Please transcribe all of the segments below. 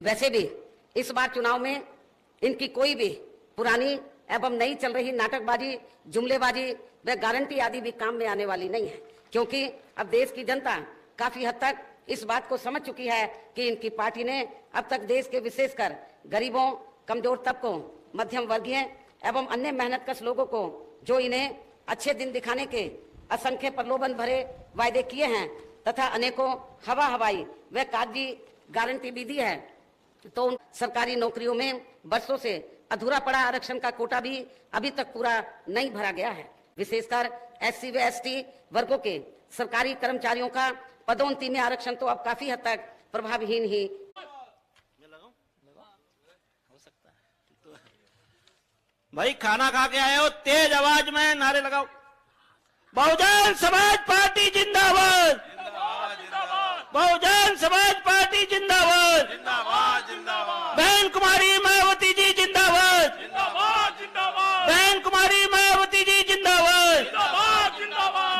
वैसे भी इस बार चुनाव में इनकी कोई भी पुरानी एवं नई चल रही नाटकबाजी, जुमलेबाजी व गारंटी आदि भी काम में आने वाली नहीं है, क्योंकि अब देश की जनता काफी हद तक इस बात को समझ चुकी है कि इनकी पार्टी ने अब तक देश के विशेषकर गरीबों, कमजोर तबकों, मध्यम वर्गीय एवं अन्य मेहनतकश लोगों को जो इन्हें अच्छे दिन दिखाने के असंख्य प्रलोभन भरे वायदे किए हैं तथा अनेकों हवाई व कागजी गारंटी भी दी है, तो उन सरकारी नौकरियों में वर्षों से अधूरा पड़ा आरक्षण का कोटा भी अभी तक पूरा नहीं भरा गया है। विशेषकर SC व ST वर्गों के सरकारी कर्मचारियों का पदोन्नति में आरक्षण तो अब काफी हद तक प्रभावहीन ही। भाई खाना खा के आए हो, तेज आवाज में नारे लगाओ। बहुजन समाज पार्टी जिंदाबाद, बहुजन समाज पार्टी जिंदाबाद, बहन कुमारी मायावती जी जिंदाबाद, बहन कुमारी मायावती जी जिंदाबाद,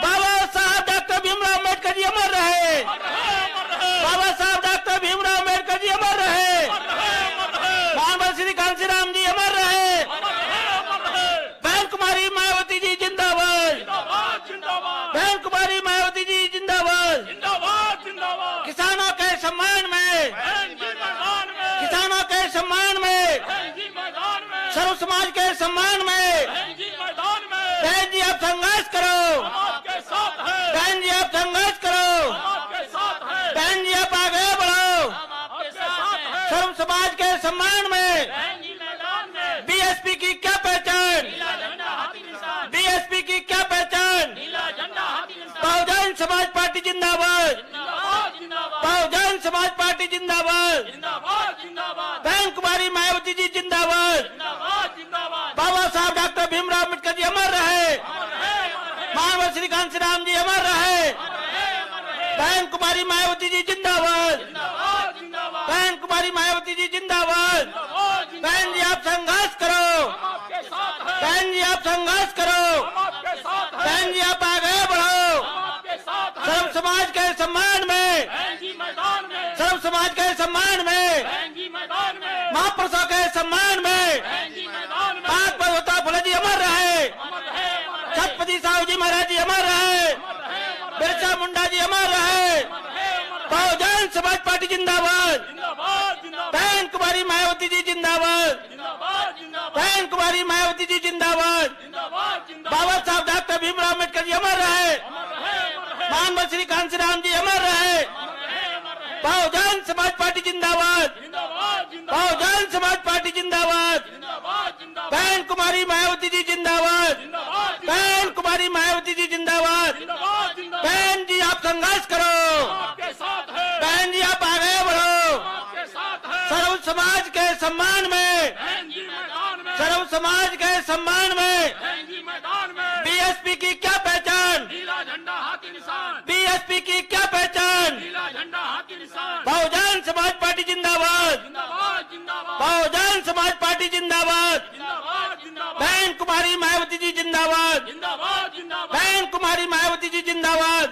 बाबा साहब डॉक्टर भीमराव अम्बेडकर जी अमर रहे, बाबा साहब डॉक्टर भीमराव अम्बेडकर जी अमर रहे, महात्मा श्री कांशीराम जी अमर रहे, बहन कुमारी मायावती जी जिंदाबाद, बहन कुमारी मायावती जी जिंदाबाद, किसानों के सम्मान में, किसानों के सम्मान में, सर्व समाज के सम्मान में, बहन जी आप संघर्ष करो, बहन जी आप संघर्ष करो, बहन जी आप आगे बढ़ो, सर्व समाज के सम्मान में। बीएसपी की क्या पहचान, बीएसपी की क्या पहचान, बहुजन समाज पार्टी जिंदाबाद, बहुजन समाज पार्टी जिंदाबाद, बहन कुमारी मायावती जी जिंदाबाद, बाबा साहब डॉक्टर भीमराव अम्बेडकर जी अमर रहे, महात्मा श्री कांशीराम जी अमर रहे, बहन कुमारी मायावती जी जिंदाबाद, बहन कुमारी मायावती जी जिंदाबाद। बहन जी आप संघर्ष करो, बहन जी आप संघर्ष करो, बहन जी आप आगे बढ़ो, सर्व समाज के सम्मान में, सर्व समाज के सम्मान में, महापुरुषों के सम्मान में, महात्मा फुले जी अमर रहे, छत्रपति साहू जी महाराज जी अमर रहे, बिरसा मुंडा जी अमर रहे, बहुजन समाज पार्टी जिंदाबाद, बहन कुमारी मायावती जी जिंदाबाद, बहन कुमारी मायावती जी जिंदाबाद, बाबा साहब डॉक्टर भीमराव अम्बेडकर जी अमर रहे, महात्मा श्री कांशीराम जी अमर रहे, बहुजन समाज पार्टी जिंदाबाद, बहुजन समाज पार्टी जिंदाबाद, बहन कुमारी मायावती जी जिंदाबाद, बहन कुमारी मायावती जी जिंदाबाद। बहन जी आप संघर्ष करो, बहन जी आप आगे बढ़ो, सर्व समाज के सम्मान में, सर्व समाज के सम्मान में। बीएसपी की क्या पहचान, बीएसपी की क्या पहचान, बहुजन समाज पार्टी जिंदाबाद, बहुजन समाज पार्टी जिंदाबाद, बहन कुमारी मायावती जी जिंदाबाद, बहन कुमारी मायावती जी जिंदाबाद।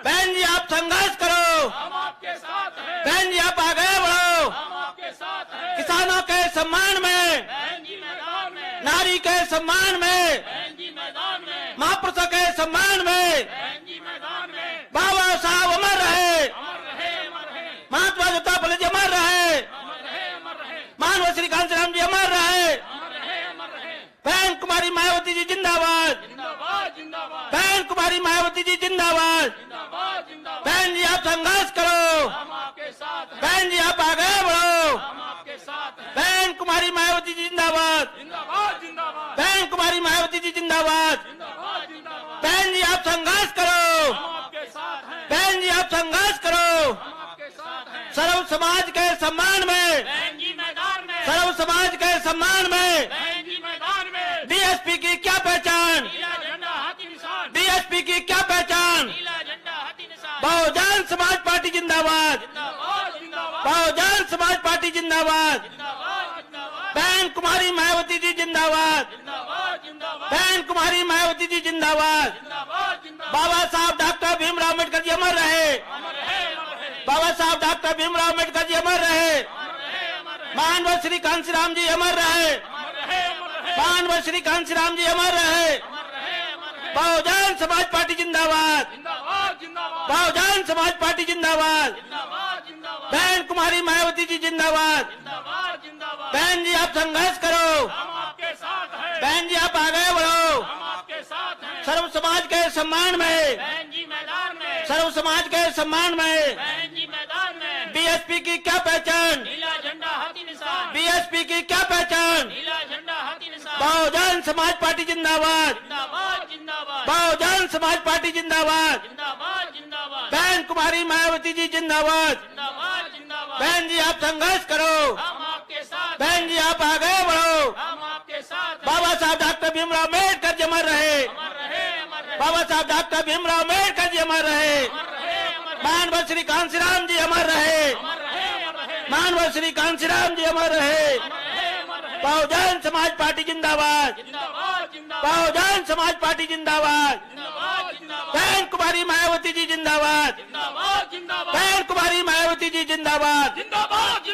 बहन जी आप संघर्ष करो, बहन जी आप आगे बढ़ो, किसानों के सम्मान में, नारी के सम्मान में, महापुरुषों के सम्मान में। बाबा साहब अमर रहे, महात्मा ज्योतिबा फुले जी अमर रहे, महात्मा श्री कांशीराम जी अमर रहे, बहन कुमारी मायावती जी जिंदाबाद, बहन कुमारी मायावती जी जिंदाबाद। बहन जी आप संघर्ष करो, बहन जी आप आगे बढ़ो, बहन कुमारी मायावती जी जिंदाबाद, बहन कुमारी मायावती जी जिंदाबाद। बहन जी आप संघर्ष करो, बहन जी आप संघर्ष करो, सर्व समाज के सम्मान में, सर्व समाज के सम्मान में। बीएसपी की क्या पहचान, बीएसपी की क्या पहचान, बहुजन समाज पार्टी जिंदाबाद, बहुजन समाज पार्टी जिंदाबाद, बहन कुमारी मायावती जी जिंदाबाद, बहन कुमारी मायावती जी जिंदाबाद, बाबा साहब डॉक्टर भीमराव अम्बेडकर जी अमर रहे, बाबा साहब डॉक्टर भीमराव अम्बेडकर जी अमर रहे। महान श्री कांशीराम जी अमर रहे। महान श्री कांशीराम जी अमर रहे। बहुजन समाज पार्टी जिंदाबाद। बहुजन समाज पार्टी जिंदाबाद। बहन कुमारी मायावती जी जिंदाबाद। बहन जी आप संघर्ष करो। बहन जी आप आगे बढ़ो। सर्व समाज के सम्मान में, सर्व समाज के सम्मान में बीएसपी की क्या पहचान, बीएसपी की क्या पहचान। बहुजन समाज पार्टी जिंदाबाद। बहुजन समाज पार्टी जिंदाबाद। बहन कुमारी मायावती जी जिंदाबाद। बहन जी आप संघर्ष करो। बहन जी आप आगे बढ़ो। बाबा साहब डॉक्टर भीमराव अम्बेडकर जी अमर रहे। बाबा साहब डॉक्टर भीमराव अम्बेडकर जी अमर रहे। महान श्री कांशीराम जी अमर रहे। महान श्री कांशीराम जी अमर रहे। बहुजन समाज पार्टी जिंदाबाद। बहुजन समाज पार्टी जिंदाबाद। बहन कुमारी मायावती जी जिंदाबाद। बहन कुमारी मायावती जी जिंदाबाद।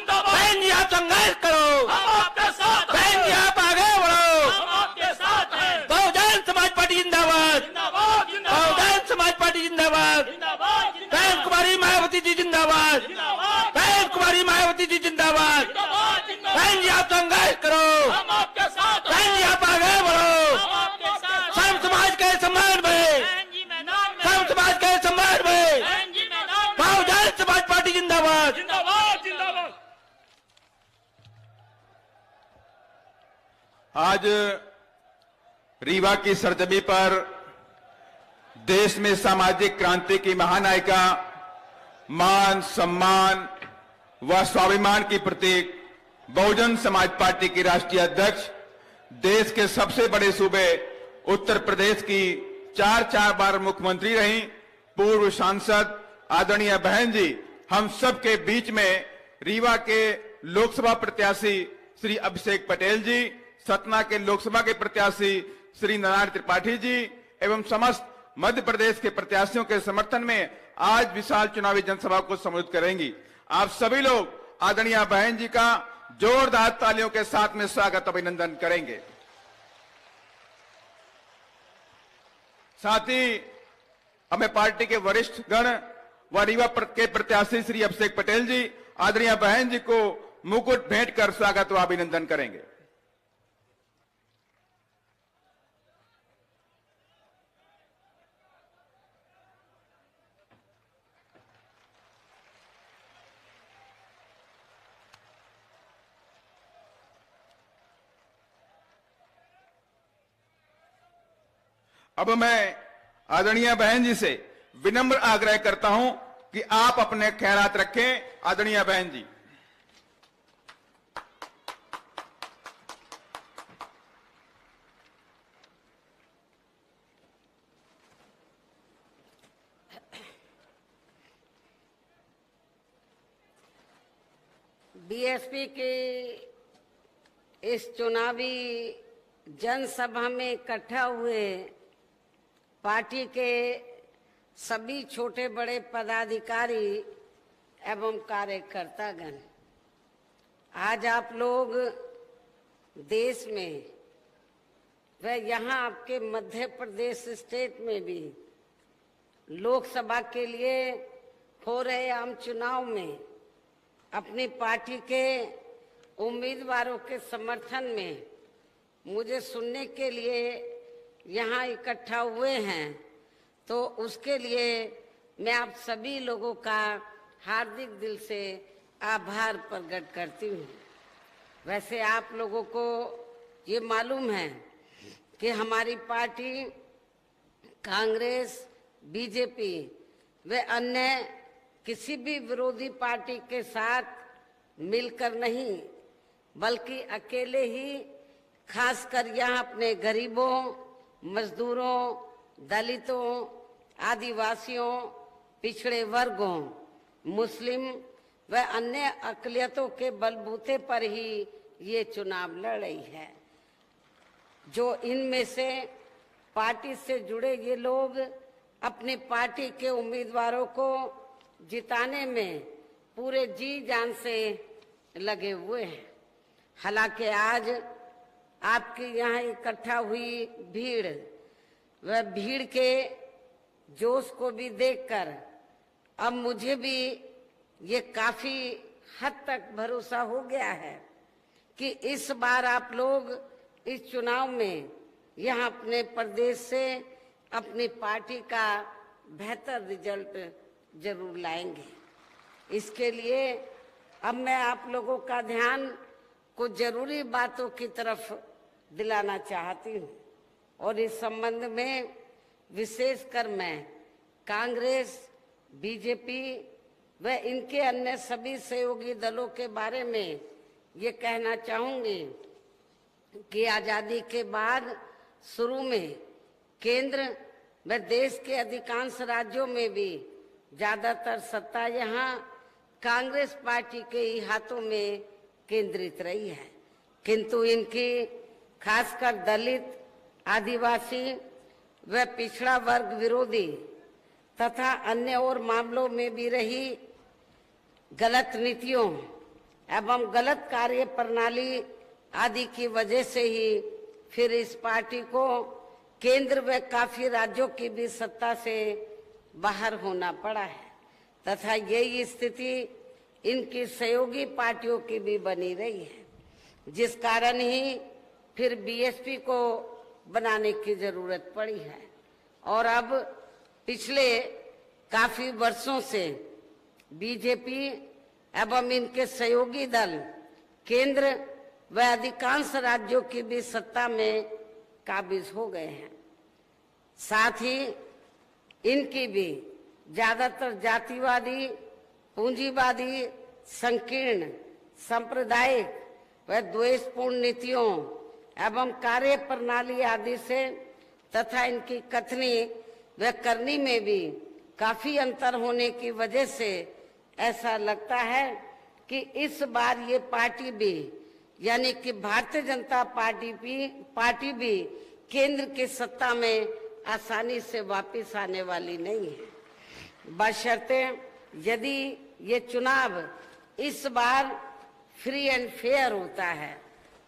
बहन जी आप संघर्ष करो। बहन जी आप आगे बढ़ो। बहुजन समाज पार्टी जिंदाबाद। बहुजन समाज पार्टी जिंदाबाद। बहन कुमारी मायावती जी जिंदाबाद। बहन कुमारी मायावती जी जिंदाबाद। बहन जी आप संघर्ष करो। बहन जी आप आगे बढ़ो। सर्व समाज के सम्मान में, सर्व समाज के सम्मान में बहुजन समाज पार्टी जिंदाबाद। आज रीवा की सरजमी पर देश में सामाजिक क्रांति की महानायिका, मान सम्मान व स्वाभिमान की प्रतीक बहुजन समाज पार्टी की राष्ट्रीय अध्यक्ष, देश के सबसे बड़े सूबे उत्तर प्रदेश की 4 बार मुख्यमंत्री रही, पूर्व सांसद आदरणीय बहन जी हम सब के बीच में रीवा के लोकसभा प्रत्याशी श्री अभिषेक पटेल जी, सतना के लोकसभा के प्रत्याशी श्री नारायण त्रिपाठी जी एवं समस्त मध्य प्रदेश के प्रत्याशियों के समर्थन में आज विशाल चुनावी जनसभा को संबोधित करेंगी। आप सभी लोग आदरणीय बहन जी का जोरदार तालियों के साथ में स्वागत अभिनंदन करेंगे। साथ ही हमें पार्टी के वरिष्ठ गण व रीवा के प्रत्याशी श्री अभिषेक पटेल जी आदरणीय बहन जी को मुकुट भेंट कर स्वागत व अभिनंदन करेंगे। अब मैं आदरणीय बहन जी से विनम्र आग्रह करता हूं कि आप अपने ख्यालात रखें। आदरणीय बहन जी। बीएसपी के इस चुनावी जनसभा में इकट्ठा हुए पार्टी के सभी छोटे बड़े पदाधिकारी एवं कार्यकर्तागण, आज आप लोग देश में व यहाँ आपके मध्य प्रदेश स्टेट में भी लोकसभा के लिए हो रहे आम चुनाव में अपनी पार्टी के उम्मीदवारों के समर्थन में मुझे सुनने के लिए यहाँ इकट्ठा हुए हैं, तो उसके लिए मैं आप सभी लोगों का हार्दिक दिल से आभार प्रकट करती हूँ। वैसे आप लोगों को ये मालूम है कि हमारी पार्टी कांग्रेस, बीजेपी व अन्य किसी भी विरोधी पार्टी के साथ मिलकर नहीं, बल्कि अकेले ही खासकर यहाँ अपने गरीबों, मजदूरों, दलितों, आदिवासियों, पिछड़े वर्गों, मुस्लिम व अन्य अक़लियतों के बलबूते पर ही ये चुनाव लड़ रही है। जो इनमें से पार्टी से जुड़े ये लोग अपनी पार्टी के उम्मीदवारों को जिताने में पूरे जी जान से लगे हुए हैं। हालांकि आज आपके यहाँ इकट्ठा हुई भीड़, वह भीड़ के जोश को भी देखकर अब मुझे भी ये काफी हद तक भरोसा हो गया है कि इस बार आप लोग इस चुनाव में यहाँ अपने प्रदेश से अपनी पार्टी का बेहतर रिजल्ट जरूर लाएंगे। इसके लिए अब मैं आप लोगों का ध्यान कुछ जरूरी बातों की तरफ दिलाना चाहती हूँ और इस संबंध में विशेषकर मैं कांग्रेस, बीजेपी व इनके अन्य सभी सहयोगी दलों के बारे में ये कहना चाहूंगी कि आजादी के बाद शुरू में केंद्र व देश के अधिकांश राज्यों में भी ज्यादातर सत्ता यहाँ कांग्रेस पार्टी के ही हाथों में केंद्रित रही है, किंतु इनकी खासकर दलित, आदिवासी व पिछड़ा वर्ग विरोधी तथा अन्य और मामलों में भी रही गलत नीतियों एवं गलत कार्य प्रणाली आदि की वजह से ही फिर इस पार्टी को केंद्र व काफी राज्यों की भी सत्ता से बाहर होना पड़ा है तथा यही स्थिति इनकी सहयोगी पार्टियों की भी बनी रही है, जिस कारण ही फिर बीएसपी को बनाने की जरूरत पड़ी है। और अब पिछले काफी वर्षों से बीजेपी एवं इनके सहयोगी दल केंद्र व अधिकांश राज्यों की भी सत्ता में काबिज हो गए हैं। साथ ही इनकी भी ज्यादातर जातिवादी, पूंजीवादी, संकीर्ण, सांप्रदायिक व द्वेषपूर्ण नीतियों एवं कार्य प्रणाली आदि से तथा इनकी कथनी व करनी में भी काफी अंतर होने की वजह से ऐसा लगता है कि इस बार ये पार्टी भी यानी कि भारतीय जनता पार्टी भी केंद्र की सत्ता में आसानी से वापस आने वाली नहीं है, बशर्ते यदि ये चुनाव इस बार फ्री एंड फेयर होता है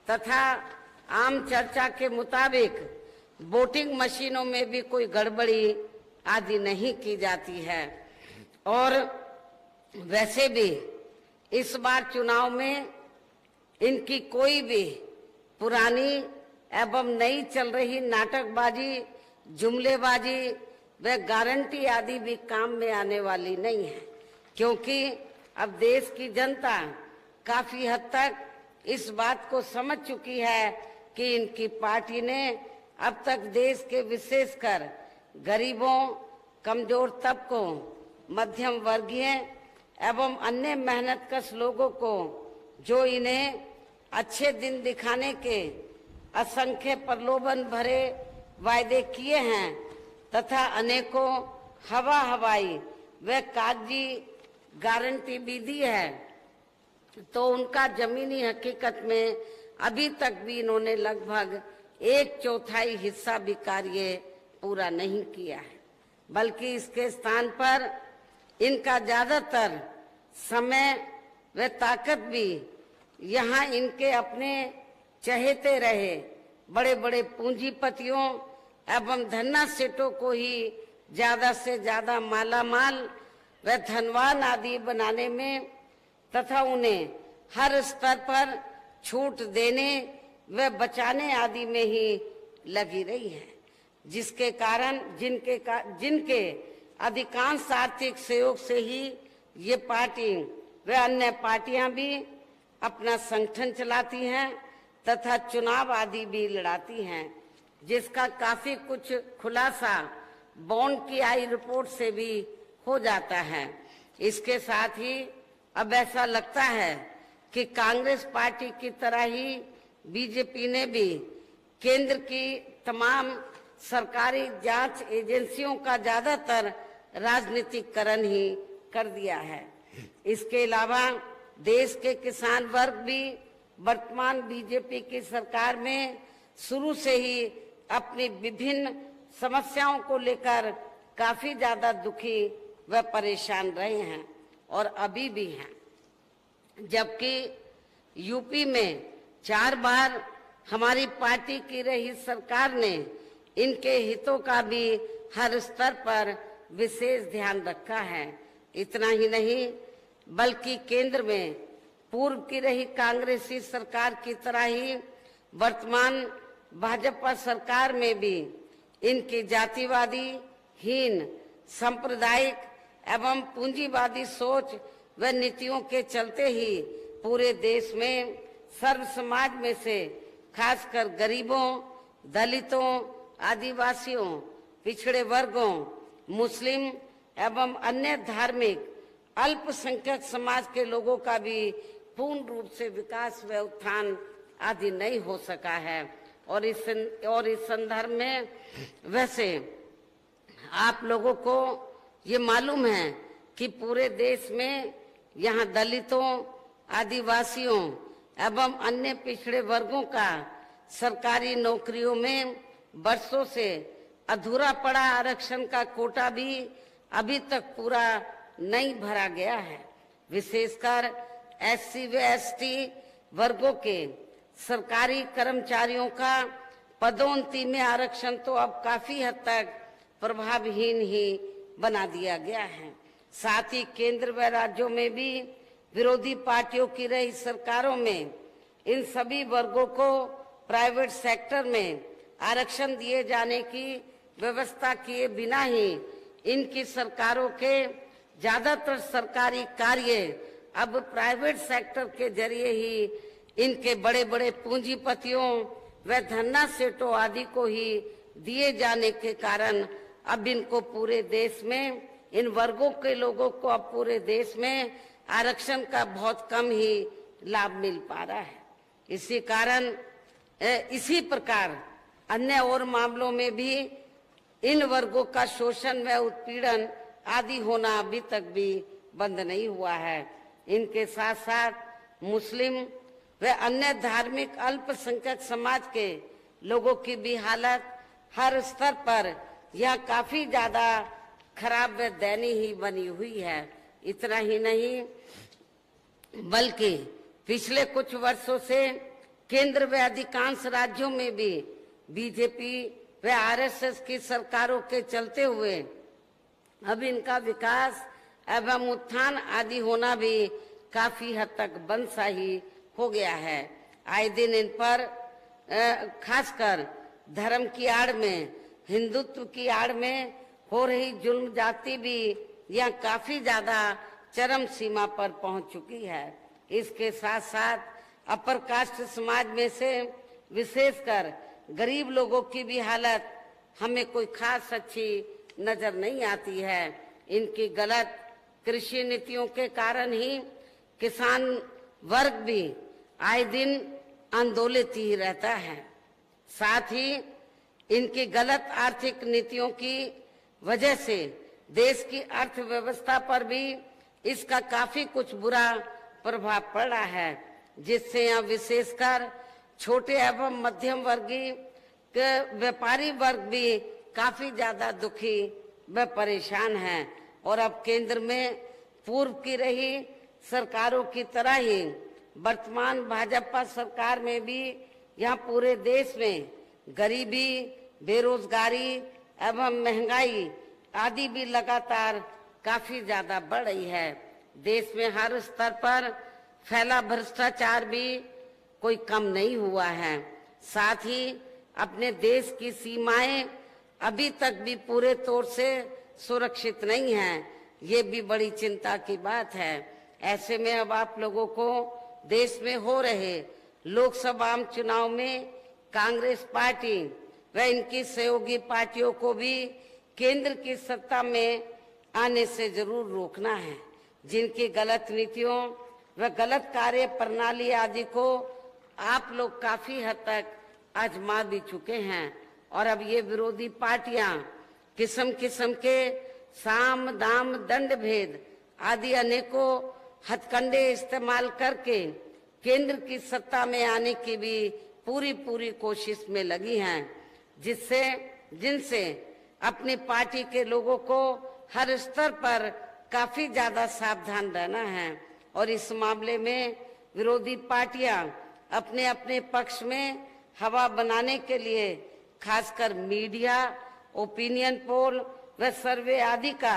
तथा आम चर्चा के मुताबिक वोटिंग मशीनों में भी कोई गड़बड़ी आदि नहीं की जाती है। और वैसे भी इस बार चुनाव में इनकी कोई भी पुरानी एवं नई चल रही नाटकबाजी, जुमलेबाजी व गारंटी आदि भी काम में आने वाली नहीं है, क्योंकि अब देश की जनता काफी हद तक इस बात को समझ चुकी है कि इनकी पार्टी ने अब तक देश के विशेषकर गरीबों, कमजोर तबकों, मध्यम वर्गीय एवं अन्य मेहनतकश लोगों को जो इन्हें अच्छे दिन दिखाने के असंख्य प्रलोभन भरे वायदे किए हैं तथा अनेकों हवाई व कागजी गारंटी भी दी है, तो उनका जमीनी हकीकत में अभी तक भी इन्होंने लगभग 1/4 हिस्सा भी कार्य पूरा नहीं किया है, बल्कि इसके स्थान पर इनका ज्यादातर समय व ताकत भी यहाँ इनके अपने चहेते रहे बड़े बड़े पूंजीपतियों एवं धन्ना सेठों को ही ज्यादा से ज्यादा मालामाल व धनवान आदि बनाने में तथा उन्हें हर स्तर पर छूट देने व बचाने आदि में ही लगी रही है, जिसके कारण जिनके अधिकांश आर्थिक सहयोग से ही ये पार्टी व अन्य पार्टियां भी अपना संगठन चलाती हैं तथा चुनाव आदि भी लड़ाती हैं, जिसका काफी कुछ खुलासा बॉन्ड की आई रिपोर्ट से भी हो जाता है। इसके साथ ही अब ऐसा लगता है कि कांग्रेस पार्टी की तरह ही बीजेपी ने भी केंद्र की तमाम सरकारी जांच एजेंसियों का ज्यादातर राजनीतिकरण ही कर दिया है। इसके अलावा देश के किसान वर्ग भी वर्तमान बीजेपी की सरकार में शुरू से ही अपनी विभिन्न समस्याओं को लेकर काफी ज्यादा दुखी व परेशान रहे हैं और अभी भी हैं। जबकि यूपी में 4 बार हमारी पार्टी की रही सरकार ने इनके हितों का भी हर स्तर पर विशेष ध्यान रखा है। इतना ही नहीं बल्कि केंद्र में पूर्व की रही कांग्रेसी सरकार की तरह ही वर्तमान भाजपा सरकार में भी इनकी जातिवादी, हीन, सांप्रदायिक एवं पूंजीवादी सोच व नीतियों के चलते ही पूरे देश में सर्व समाज में से खासकर गरीबों, दलितों, आदिवासियों, पिछड़े वर्गों, मुस्लिम एवं अन्य धार्मिक अल्पसंख्यक समाज के लोगों का भी पूर्ण रूप से विकास व उत्थान आदि नहीं हो सका है। और इस संदर्भ में वैसे आप लोगों को ये मालूम है कि पूरे देश में यहाँ दलितों, आदिवासियों एवं अन्य पिछड़े वर्गों का सरकारी नौकरियों में वर्षों से अधूरा पड़ा आरक्षण का कोटा भी अभी तक पूरा नहीं भरा गया है। विशेषकर एससी व एसटी वर्गों के सरकारी कर्मचारियों का पदोन्नति में आरक्षण तो अब काफी हद तक प्रभावहीन ही बना दिया गया है। साथ ही केंद्र व राज्यों में भी विरोधी पार्टियों की रही सरकारों में इन सभी वर्गों को प्राइवेट सेक्टर में आरक्षण दिए जाने की व्यवस्था किए बिना ही इनकी सरकारों के ज्यादातर सरकारी कार्य अब प्राइवेट सेक्टर के जरिए ही इनके बड़े बड़े पूंजीपतियों व धन्ना सेठों आदि को ही दिए जाने के कारण अब इनको पूरे देश में इन वर्गों के लोगों को अब पूरे देश में आरक्षण का बहुत कम ही लाभ मिल पा रहा है। इसी कारण इसी प्रकार अन्य और मामलों में भी इन वर्गों का शोषण व उत्पीड़न आदि होना अभी तक भी बंद नहीं हुआ है। इनके साथ साथ मुस्लिम व अन्य धार्मिक अल्पसंख्यक समाज के लोगों की भी हालत हर स्तर पर यह काफी ज्यादा खराब व दयनीय ही बनी हुई है। इतना ही नहीं बल्कि पिछले कुछ वर्षों से केंद्र व अधिकांश राज्यों में भी बीजेपी व आरएसएस की सरकारों के चलते हुए अब इनका विकास एवं उत्थान आदि होना भी काफी हद तक बंद सा ही हो गया है। आए दिन इन पर खासकर धर्म की आड़ में, हिंदुत्व की आड़ में हो रही जुल्म जाति भी यह काफी ज्यादा चरम सीमा पर पहुंच चुकी है। इसके साथ साथ अपर कास्ट समाज में से विशेषकर गरीब लोगों की भी हालत हमें कोई खास अच्छी नजर नहीं आती है। इनकी गलत कृषि नीतियों के कारण ही किसान वर्ग भी आए दिन आंदोलित ही रहता है। साथ ही इनकी गलत आर्थिक नीतियों की वजह से देश की अर्थव्यवस्था पर भी इसका काफी कुछ बुरा प्रभाव पड़ रहा है, जिससे यहाँ विशेषकर छोटे एवं मध्यम वर्गीय व्यापारी वर्ग भी काफी ज्यादा दुखी व परेशान हैं। और अब केंद्र में पूर्व की रही सरकारों की तरह ही वर्तमान भाजपा सरकार में भी यहाँ पूरे देश में गरीबी, बेरोजगारी एवं महंगाई आदि भी लगातार काफी ज्यादा बढ़ रही है। देश में हर स्तर पर फैला भ्रष्टाचार भी कोई कम नहीं हुआ है। साथ ही अपने देश की सीमाएं अभी तक भी पूरे तौर से सुरक्षित नहीं हैं। ये भी बड़ी चिंता की बात है। ऐसे में अब आप लोगों को देश में हो रहे लोकसभा चुनाव में कांग्रेस पार्टी व इनकी सहयोगी पार्टियों को भी केंद्र की सत्ता में आने से जरूर रोकना है। जिनकी गलत नीतियों व गलत कार्य प्रणाली आदि को आप लोग काफी हद तक आजमा भी चुके हैं। और अब ये विरोधी पार्टियां किस्म किस्म के साम दाम दंड भेद आदि अनेकों हथकंडे इस्तेमाल करके केंद्र की सत्ता में आने की भी पूरी कोशिश में लगी हैं, जिनसे अपनी पार्टी के लोगों को हर स्तर पर काफी ज्यादा सावधान रहना है। और इस मामले में विरोधी पार्टियां अपने अपने पक्ष में हवा बनाने के लिए खासकर मीडिया, ओपिनियन पोल व सर्वे आदि का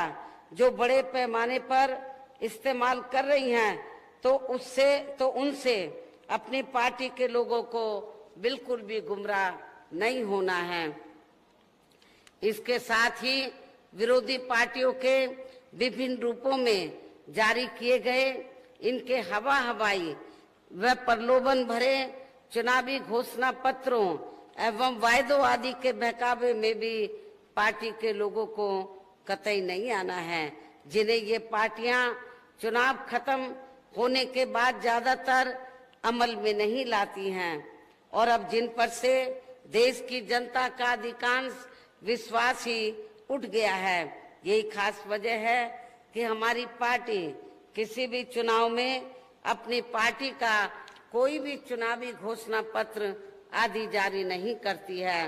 जो बड़े पैमाने पर इस्तेमाल कर रही हैं, तो उनसे अपनी पार्टी के लोगों को बिल्कुल भी गुमराह नहीं होना है। इसके साथ ही विरोधी पार्टियों के विभिन्न रूपों में जारी किए गए इनके हवाई व प्रलोभन भरे चुनावी घोषणा पत्रों एवं वायदों आदि के बहकावे में भी पार्टी के लोगों को कतई नहीं आना है, जिन्हें ये पार्टियां चुनाव खत्म होने के बाद ज्यादातर अमल में नहीं लाती हैं और अब जिन पर से देश की जनता का अधिकांश विश्वास ही उठ गया है। यही खास वजह है कि हमारी पार्टी किसी भी चुनाव में अपनी पार्टी का कोई भी चुनावी घोषणा पत्र आदि जारी नहीं करती है।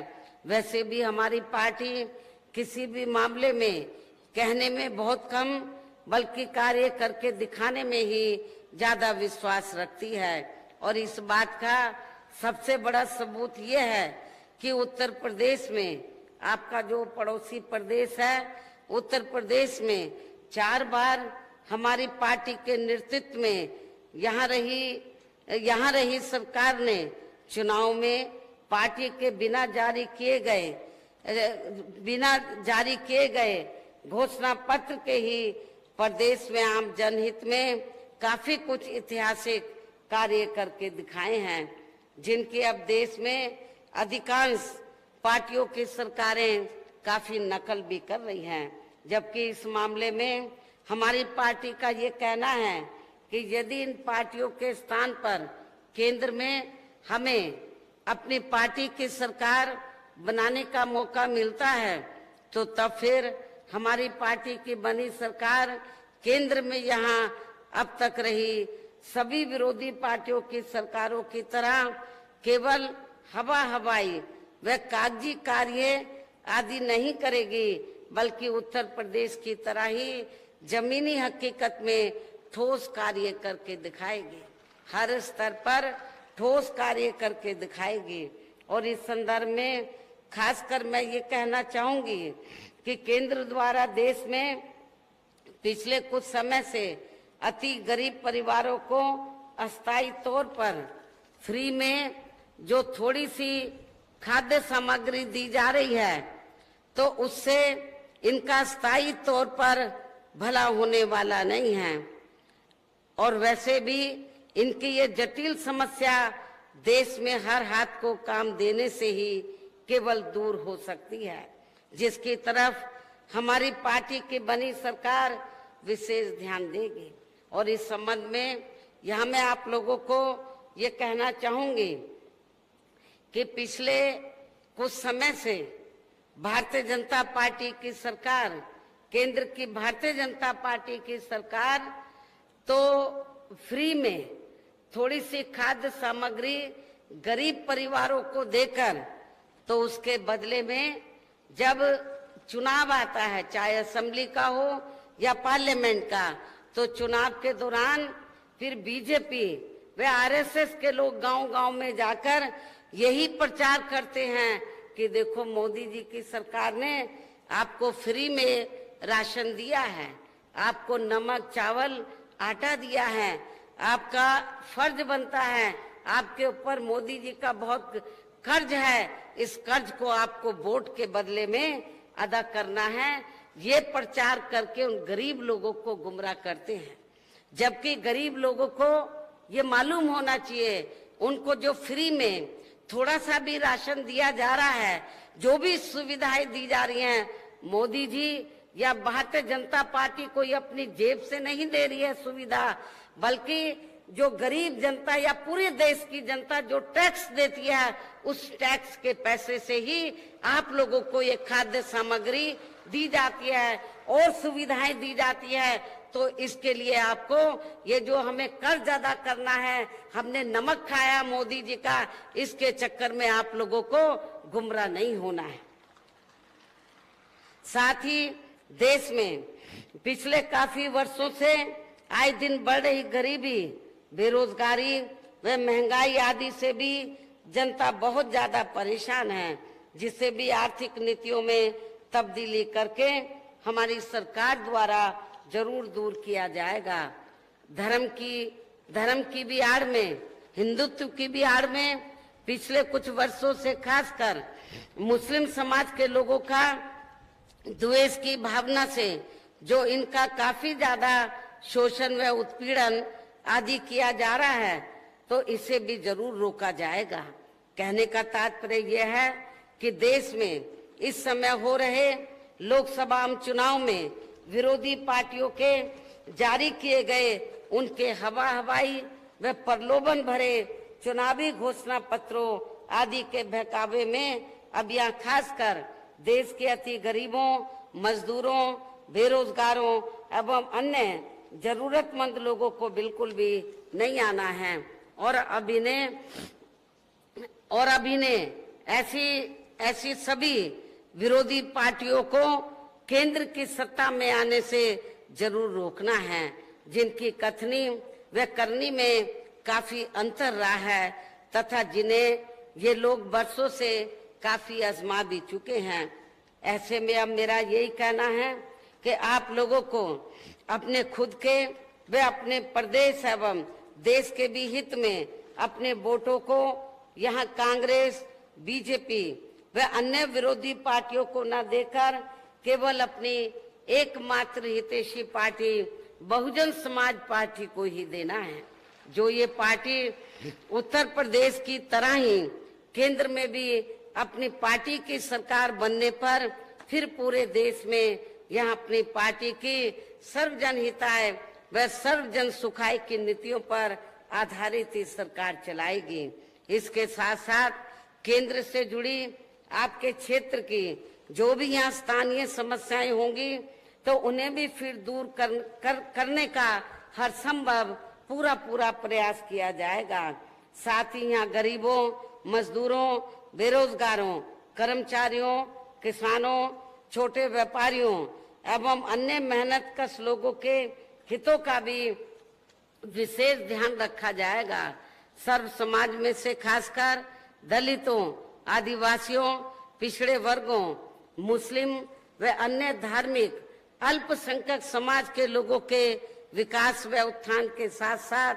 वैसे भी हमारी पार्टी किसी भी मामले में कहने में बहुत कम बल्कि कार्य करके दिखाने में ही ज्यादा विश्वास रखती है और इस बात का सबसे बड़ा सबूत ये है कि उत्तर प्रदेश में, आपका जो पड़ोसी प्रदेश है, उत्तर प्रदेश में 4 बार हमारी पार्टी के नेतृत्व में यहाँ रही सरकार ने चुनाव में पार्टी के बिना जारी किए गए घोषणा पत्र के ही प्रदेश में आम जनहित में काफी कुछ ऐतिहासिक कार्य करके दिखाए हैं, जिनकी अब देश में अधिकांश पार्टियों की सरकारें काफी नकल भी कर रही हैं। जबकि इस मामले में हमारी पार्टी का ये कहना है कि यदि इन पार्टियों के स्थान पर केंद्र में हमें अपनी पार्टी की सरकार बनाने का मौका मिलता है, तो तब फिर हमारी पार्टी की बनी सरकार केंद्र में यहाँ अब तक रही सभी विरोधी पार्टियों की सरकारों की तरह केवल हवाई व कागजी कार्य आदि नहीं करेगी, बल्कि उत्तर प्रदेश की तरह ही जमीनी हकीकत में ठोस कार्य करके दिखाएगी, हर स्तर पर ठोस कार्य करके दिखाएगी। और इस संदर्भ में खासकर मैं ये कहना चाहूंगी कि केंद्र द्वारा देश में पिछले कुछ समय से अति गरीब परिवारों को अस्थायी तौर पर फ्री में जो थोड़ी सी खाद्य सामग्री दी जा रही है, तो उससे इनका स्थायी तौर पर भला होने वाला नहीं है और वैसे भी इनकी ये जटिल समस्या देश में हर हाथ को काम देने से ही केवल दूर हो सकती है, जिसकी तरफ हमारी पार्टी की बनी सरकार विशेष ध्यान देगी। और इस संबंध में यहाँ मैं आप लोगों को ये कहना चाहूंगी कि पिछले कुछ समय से भारतीय जनता पार्टी की सरकार, केंद्र की भारतीय जनता पार्टी की सरकार तो फ्री में थोड़ी सी खाद्य सामग्री गरीब परिवारों को देकर, तो उसके बदले में जब चुनाव आता है, चाहे असेंबली का हो या पार्लियामेंट का, तो चुनाव के दौरान फिर बीजेपी व आरएसएस के लोग गांव-गांव में जाकर यही प्रचार करते हैं कि देखो मोदी जी की सरकार ने आपको फ्री में राशन दिया है, आपको नमक, चावल, आटा दिया है, आपका फर्ज बनता है, आपके ऊपर मोदी जी का बहुत कर्ज है, इस कर्ज को आपको वोट के बदले में अदा करना है। ये प्रचार करके उन गरीब लोगों को गुमराह करते हैं, जबकि गरीब लोगों को ये मालूम होना चाहिए, उनको जो फ्री में थोड़ा सा भी राशन दिया जा रहा है, जो भी सुविधाएं दी जा रही हैं, मोदी जी या भारतीय जनता पार्टी कोई अपनी जेब से नहीं दे रही है सुविधा, बल्कि जो गरीब जनता या पूरे देश की जनता जो टैक्स देती है, उस टैक्स के पैसे से ही आप लोगों को ये खाद्य सामग्री दी जाती है और सुविधाएं दी जाती है। तो इसके लिए आपको ये जो हमें कर्ज अदा करना है, हमने नमक खाया मोदी जी का, इसके चक्कर में आप लोगों को गुमराह नहीं होना है। साथ ही देश में पिछले काफी वर्षों से आए दिन बढ़ रही गरीबी, बेरोजगारी व महंगाई आदि से भी जनता बहुत ज्यादा परेशान है, जिसे भी आर्थिक नीतियों में तब्दीली करके हमारी सरकार द्वारा जरूर दूर किया जाएगा। धर्म की भी आड़ में, हिंदुत्व की भी आड़ में पिछले कुछ वर्षों से खासकर मुस्लिम समाज के लोगों का द्वेष की भावना से जो इनका काफी ज्यादा शोषण व उत्पीड़न आदि किया जा रहा है, तो इसे भी जरूर रोका जाएगा। कहने का तात्पर्य यह है कि देश में इस समय हो रहे लोकसभा चुनाव में विरोधी पार्टियों के जारी किए गए उनके हवाई व प्रलोभन भरे चुनावी घोषणा पत्रों आदि के बहकावे में अब यहाँ खासकर देश के अति गरीबों, मजदूरों, बेरोजगारों एवं अन्य जरूरतमंद लोगों को बिल्कुल भी नहीं आना है। और अब इन्हें ऐसी सभी विरोधी पार्टियों को केंद्र की सत्ता में आने से जरूर रोकना है, जिनकी कथनी व करनी में काफी अंतर रहा है तथा जिन्हें ये लोग बरसों से काफी आजमा भी चुके हैं। ऐसे में अब मेरा यही कहना है कि आप लोगों को अपने खुद के व अपने प्रदेश एवं देश के भी हित में अपने वोटों को यहाँ कांग्रेस, बीजेपी व अन्य विरोधी पार्टियों को न देकर केवल अपनी एकमात्र हितैषी पार्टी बहुजन समाज पार्टी को ही देना है, जो ये पार्टी उत्तर प्रदेश की तरह ही केंद्र में भी अपनी पार्टी की सरकार बनने पर फिर पूरे देश में यह अपनी पार्टी की सर्वजन हिताय व सर्वजन सुखाय की नीतियों पर आधारित ही सरकार चलाएगी। इसके साथ साथ केंद्र से जुड़ी आपके क्षेत्र की जो भी यहाँ स्थानीय समस्याएं होंगी तो उन्हें भी फिर दूर करने का हर संभव पूरा प्रयास किया जाएगा। साथ ही यहाँ गरीबों, मजदूरों, बेरोजगारों, कर्मचारियों, किसानों, छोटे व्यापारियों एवं अन्य मेहनतकश लोगों के हितों का भी विशेष ध्यान रखा जाएगा। सर्व समाज में से खासकर दलितों, आदिवासियों, पिछड़े वर्गों, मुस्लिम व अन्य धार्मिक अल्पसंख्यक समाज के लोगों के विकास व उत्थान के साथ साथ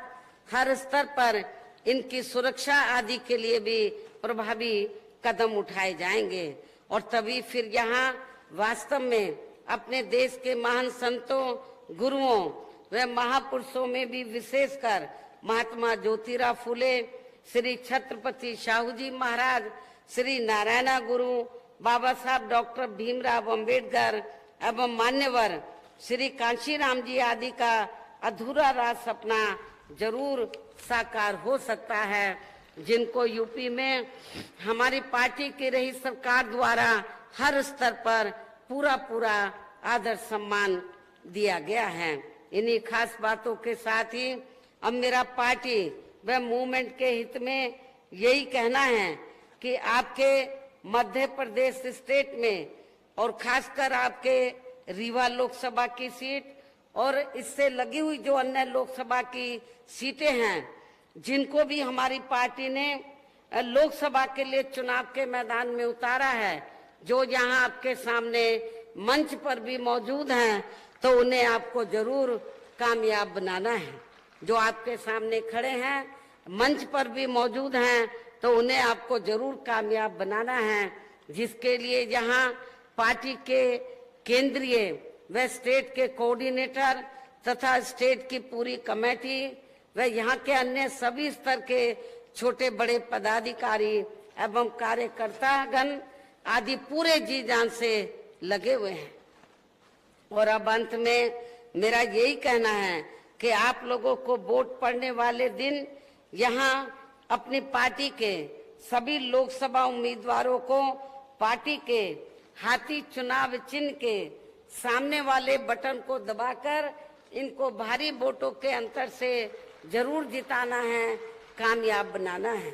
हर स्तर पर इनकी सुरक्षा आदि के लिए भी प्रभावी कदम उठाए जाएंगे। और तभी फिर यहाँ वास्तव में अपने देश के महान संतों, गुरुओं व महापुरुषों में भी विशेषकर महात्मा ज्योतिराव फुले, श्री छत्रपति शाहू जी महाराज, श्री नारायण गुरु, बाबा साहब डॉक्टर भीमराव अंबेडकर एवं मान्यवर श्री कांशीराम जी आदि का अधूरा राज सपना जरूर साकार हो सकता है, जिनको यूपी में हमारी पार्टी की रही सरकार द्वारा हर स्तर पर पूरा आदर सम्मान दिया गया है। इन्हीं खास बातों के साथ ही अब मेरा पार्टी व मूवमेंट के हित में यही कहना है कि आपके मध्य प्रदेश स्टेट में और खासकर आपके रीवा लोकसभा की सीट और इससे लगी हुई जो अन्य लोकसभा की सीटें हैं, जिनको भी हमारी पार्टी ने लोकसभा के लिए चुनाव के मैदान में उतारा है, जो यहाँ आपके सामने मंच पर भी मौजूद हैं, तो उन्हें आपको जरूर कामयाब बनाना है। जो आपके सामने खड़े हैं, मंच पर भी मौजूद हैं, तो उन्हें आपको जरूर कामयाब बनाना है, जिसके लिए यहाँ पार्टी के केंद्रीय व स्टेट के कोऑर्डिनेटर तथा स्टेट की पूरी कमेटी व यहाँ के अन्य सभी स्तर के छोटे बड़े पदाधिकारी एवं कार्यकर्तागण आदि पूरे जी जान से लगे हुए हैं। और अब अंत में मेरा यही कहना है कि आप लोगों को वोट पड़ने वाले दिन यहाँ अपनी पार्टी के सभी लोकसभा उम्मीदवारों को पार्टी के हाथी चुनाव चिन्ह के सामने वाले बटन को दबाकर इनको भारी वोटों के अंतर से जरूर जिताना है, कामयाब बनाना है।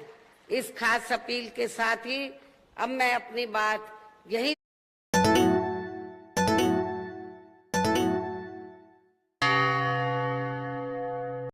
इस खास अपील के साथ ही अब मैं अपनी बात यही